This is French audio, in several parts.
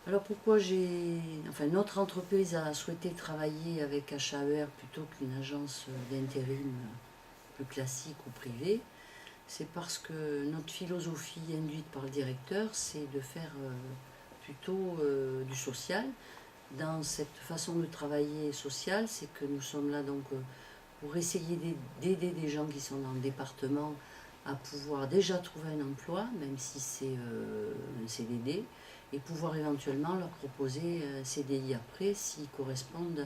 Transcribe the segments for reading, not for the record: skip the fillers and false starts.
Alors pourquoi notre entreprise a souhaité travailler avec HAER plutôt qu'une agence d'intérim plus classique ou privée, c'est parce que notre philosophie induite par le directeur, c'est de faire plutôt du social. Dans cette façon de travailler sociale, c'est que nous sommes là donc pour essayer d'aider des gens qui sont dans le département à pouvoir déjà trouver un emploi, même si c'est un CDD, et pouvoir éventuellement leur proposer un CDI après s'ils correspondent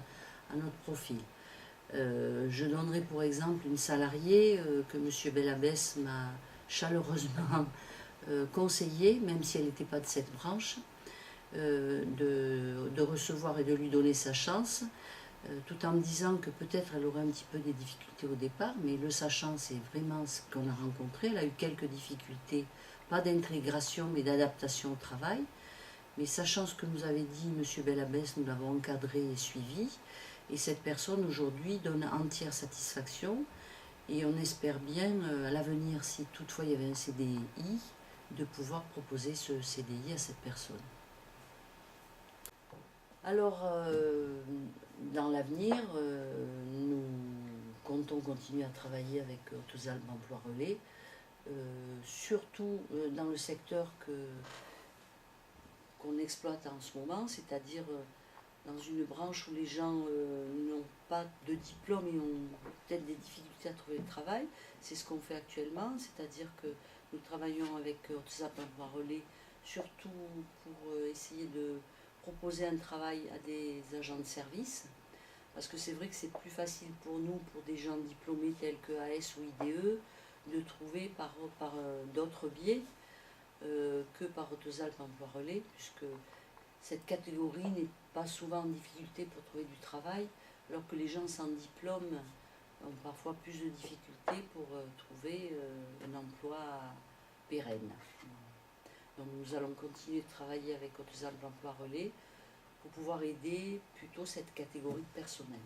à notre profil. Je donnerai pour exemple une salariée que M. Belabès m'a chaleureusement conseillé, même si elle n'était pas de cette branche, de recevoir et de lui donner sa chance, tout en me disant que peut-être elle aurait un petit peu des difficultés au départ, mais le sachant, c'est vraiment ce qu'on a rencontré. Elle a eu quelques difficultés, pas d'intégration, mais d'adaptation au travail. Mais sachant ce que nous avait dit M. Belabès, nous l'avons encadré et suivi. Et cette personne aujourd'hui donne entière satisfaction. Et on espère bien à l'avenir, si toutefois il y avait un CDI, de pouvoir proposer ce CDI à cette personne. Alors, dans l'avenir, nous comptons continuer à travailler avec Hautes-Alpes Emploi Relais, surtout dans le secteur qu'on exploite en ce moment, c'est-à-dire dans une branche où les gens n'ont pas de diplôme et ont peut-être des difficultés à trouver le travail. C'est ce qu'on fait actuellement, c'est-à-dire que nous travaillons avec Hautes-Alpes Emploi Relais, surtout pour essayer de proposer un travail à des agents de service, parce que c'est vrai que c'est plus facile pour nous, pour des gens diplômés tels que AS ou IDE, de trouver par d'autres biais que par Hautes-Alpes Emploi Relais, puisque cette catégorie n'est pas souvent en difficulté pour trouver du travail, alors que les gens sans diplôme ont parfois plus de difficultés pour trouver un emploi pérenne. Donc nous allons continuer de travailler avec Hautes-Alpes Emploi Relais pour pouvoir aider plutôt cette catégorie de personnel.